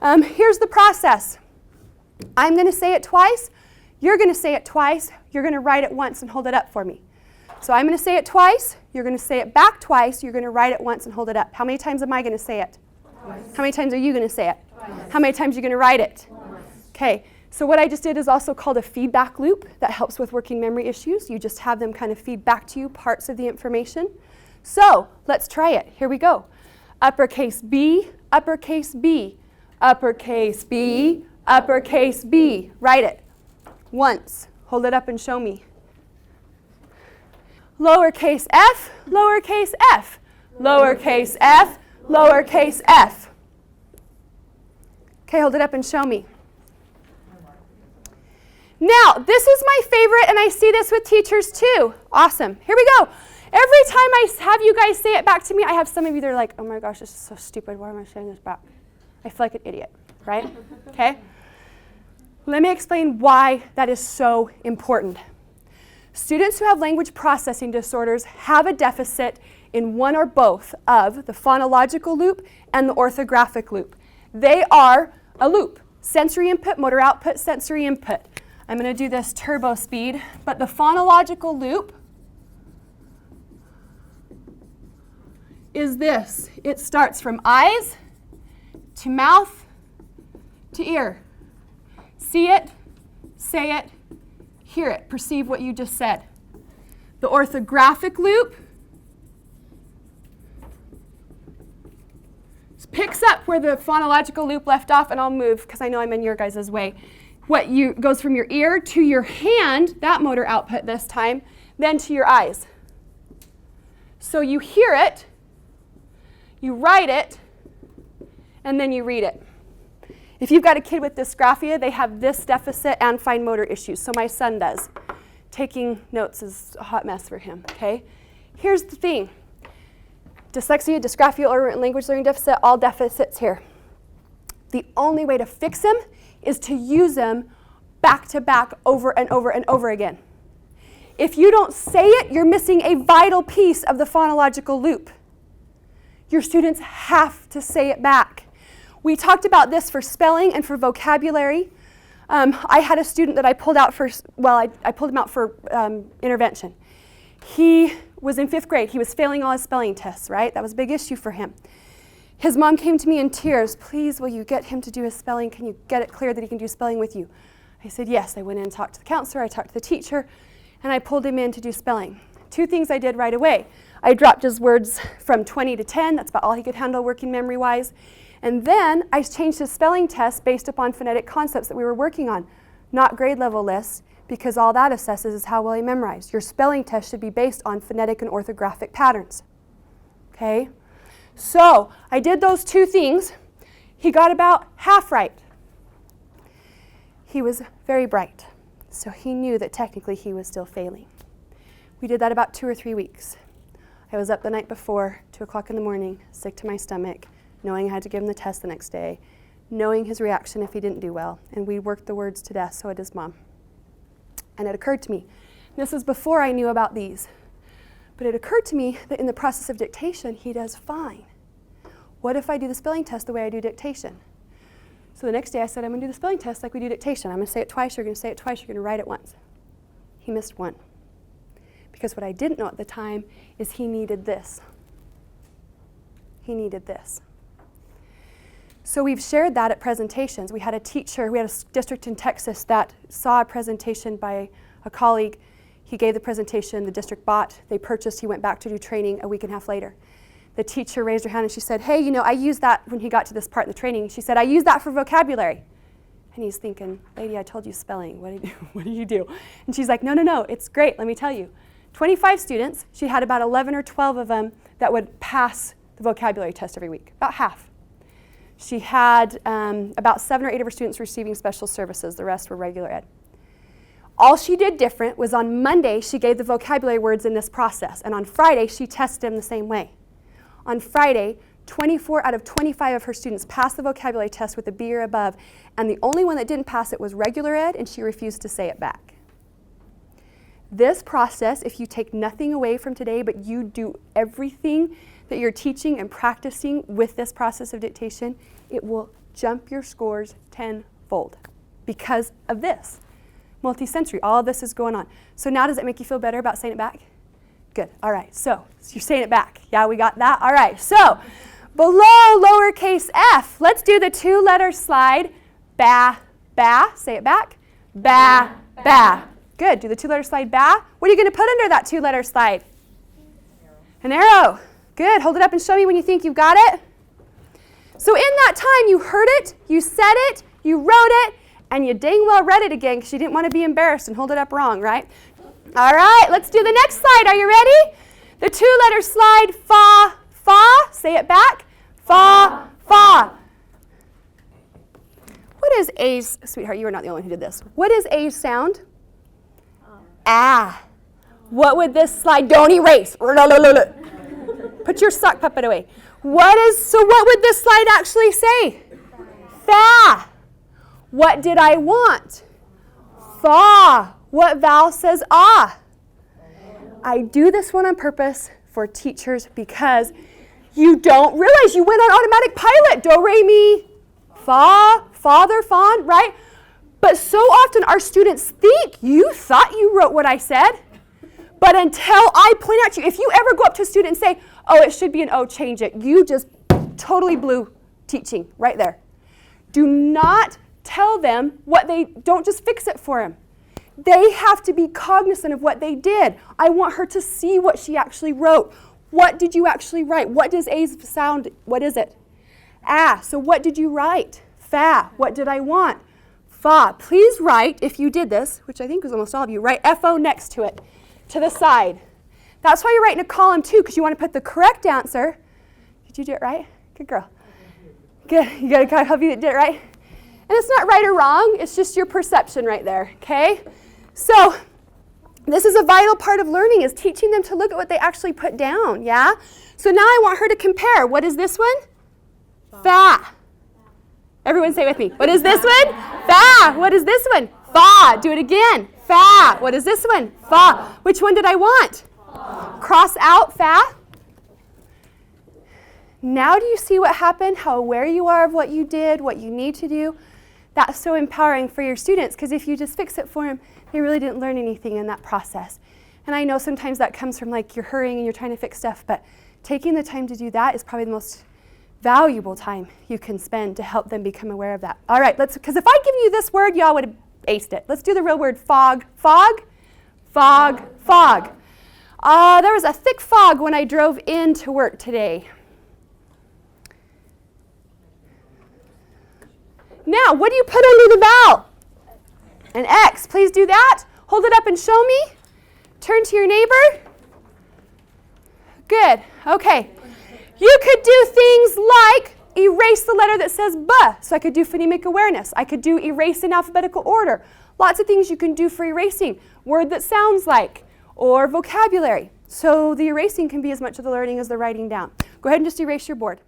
Here's the process. I'm going to say it twice. You're going to say it twice. You're going to write it once and hold it up for me. So I'm going to say it twice. You're going to say it back twice. You're going to write it once and hold it up. How many times am I going to say it? Twice. How many times are you going to say it? Twice. How many times are you going to write it? Okay. So what I just did is also called a feedback loop that helps with working memory issues. You just have them kind of feed back to you parts of the information. So let's try it. Here we go. Uppercase B, uppercase B, uppercase B, uppercase B. Write it once. Hold it up and show me. Lowercase f, lowercase f, lowercase f, lowercase f. Okay, hold it up and show me. Now, this is my favorite, and I see this with teachers too. Awesome. Here we go. Every time I have you guys say it back to me, I have some of you that are like, oh my gosh, this is so stupid. Why am I saying this back? I feel like an idiot, right? Okay? Let me explain why that is so important. Students who have language processing disorders have a deficit in one or both of the phonological loop and the orthographic loop. They are a loop. Sensory input, motor output, sensory input. I'm going to do this turbo speed, but the phonological loop is this. It starts from eyes to mouth to ear. See it, say it, hear it, perceive what you just said. The orthographic loop picks up where the phonological loop left off, and I'll move because I know I'm in your guys' way. Goes from your ear to your hand, that motor output this time, then to your eyes. So you hear it, you write it, and then you read it. If you've got a kid with dysgraphia, they have this deficit and fine motor issues. So my son does. Taking notes is a hot mess for him, okay? Here's the thing. Dyslexia, dysgraphia, or language learning deficit, all deficits here. The only way to fix them is to use them back to back over and over and over again. If you don't say it, you're missing a vital piece of the phonological loop. Your students have to say it back. We talked about this for spelling and for vocabulary. I had a student that I pulled out for, I pulled him out for intervention. He was in 5th grade. He was failing all his spelling tests, right? That was a big issue for him. His mom came to me in tears. Please, will you get him to do his spelling? Can you get it clear that he can do spelling with you? I said, yes. I went in and talked to the counselor. I talked to the teacher, and I pulled him in to do spelling. 2 things I did right away. I dropped his words from 20 to 10. That's about all he could handle working memory-wise. And then I changed his spelling test based upon phonetic concepts that we were working on, not grade level lists, because all that assesses is how well he memorized. Your spelling test should be based on phonetic and orthographic patterns. Okay? So I did those 2 things. He got about half right. He was very bright, so he knew that technically he was still failing. We did that about 2 or 3 weeks. I was up the night before, 2 o'clock in the morning, sick to my stomach, knowing I had to give him the test the next day, knowing his reaction if he didn't do well, and we worked the words to death, so did his mom. And it occurred to me, this was before I knew about these, but it occurred to me that in the process of dictation, he does fine. What if I do the spelling test the way I do dictation? So the next day I said, I'm going to do the spelling test like we do dictation. I'm going to say it twice, you're going to say it twice, you're going to write it once. He missed 1. Because what I didn't know at the time is he needed this. He needed this. So we've shared that at presentations. We had a teacher, we had a district in Texas that saw a presentation by a colleague. He gave the presentation, the district bought, they purchased, he went back to do training a week and a half later. The teacher raised her hand and she said, hey, I used that when he got to this part in the training. She said, I used that for vocabulary. And he's thinking, lady, I told you spelling. What do you do? And she's like, no, it's great, let me tell you. 25 students, she had about 11 or 12 of them that would pass the vocabulary test every week, about half. She had about 7 or 8 of her students receiving special services. The rest were regular ed. All she did different was on Monday, she gave the vocabulary words in this process. And on Friday, she tested them the same way. On Friday, 24 out of 25 of her students passed the vocabulary test with a B or above. And the only one that didn't pass it was regular ed, and she refused to say it back. This process, if you take nothing away from today, but you do everything that you're teaching and practicing with this process of dictation, it will jump your scores tenfold because of this. Multisensory, all of this is going on. So now does it make you feel better about saying it back? Good, all right, so you're saying it back. Yeah, we got that, all right. So below lowercase f, let's do the 2-letter slide. Ba, ba, say it back. Ba, ba. Good, do the 2-letter slide, ba. What are you going to put under that 2-letter slide? An arrow. Good, hold it up and show me when you think you've got it. So in that time, you heard it, you said it, you wrote it, and you dang well read it again because you didn't want to be embarrassed and hold it up wrong, right? All right, let's do the next slide. Are you ready? The 2-letter slide, fa, fa. Say it back. Fa, fa. What is A's, sweetheart, you are not the only one who did this. What is A's sound? Ah. What would this slide, don't erase. Put your sock puppet away. What would this slide actually say? Fa. What did I want? Fa. What vowel says ah? I do this one on purpose for teachers because you don't realize you went on automatic pilot. Do, re, mi, fa, father, fawn, right? But so often our students think you thought you wrote what I said. But until I point out to you, if you ever go up to a student and say, oh, it should be an O, change it, you just totally blew teaching right there. Do not tell them what don't just fix it for them. They have to be cognizant of what they did. I want her to see what she actually wrote. What did you actually write? What does A's sound, what is it? Ah, so what did you write? Fa, what did I want? Fa, please write, if you did this, which I think was almost all of you, write F-O next to it, to the side. That's why you're writing a column too, because you want to put the correct answer. Did you do it right? Good girl. Good, you got to help you that did it right. And it's not right or wrong, it's just your perception right there, okay? So this is a vital part of learning, is teaching them to look at what they actually put down, yeah? So now I want her to compare. What is this one? Fa. Everyone say with me. What is this one? Fa. What is this one? Fa. Do it again. Fa. What is this one? Fa. Which one did I want? Cross out fa. Now do you see what happened? How aware you are of what you did, what you need to do? That's so empowering for your students, because if you just fix it for them, they really didn't learn anything in that process. And I know sometimes that comes from like you're hurrying and you're trying to fix stuff, but taking the time to do that is probably the most valuable time you can spend to help them become aware of that. All right, because if I give you this word, y'all would have aced it. Let's do the real word, fog. Fog, fog, fog. There was a thick fog when I drove into work today. Now, what do you put under the vowel? An X. Please do that. Hold it up and show me. Turn to your neighbor. Good. Okay. You could do things like erase the letter that says B. So I could do phonemic awareness. I could do erase in alphabetical order. Lots of things you can do for erasing. Word that sounds like, or vocabulary. So the erasing can be as much of the learning as the writing down. Go ahead and just erase your board.